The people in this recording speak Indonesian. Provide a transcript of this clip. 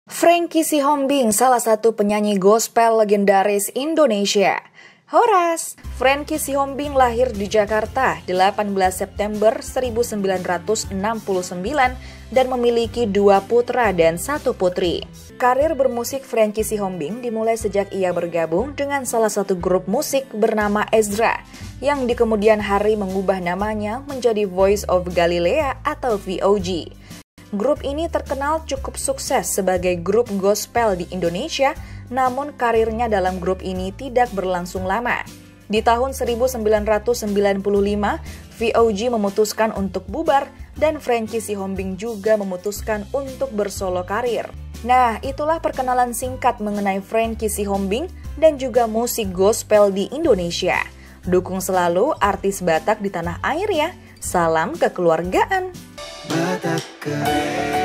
Frankie Sihombing, salah satu penyanyi gospel legendaris Indonesia. Horas, Frankie Sihombing lahir di Jakarta 18 September 1969 dan memiliki 2 putra dan 1 putri. Karir bermusik Frankie Sihombing dimulai sejak ia bergabung dengan salah satu grup musik bernama Ezra, yang di kemudian hari mengubah namanya menjadi Voice of Galilea atau VOG. Grup ini terkenal cukup sukses sebagai grup gospel di Indonesia, namun karirnya dalam grup ini tidak berlangsung lama. Di tahun 1995, VOG memutuskan untuk bubar dan Frankie Sihombing juga memutuskan untuk bersolo karir. Nah, itulah perkenalan singkat mengenai Frankie Sihombing dan juga musik gospel di Indonesia. Dukung selalu artis Batak di tanah air ya. Salam kekeluargaan. Batak keren.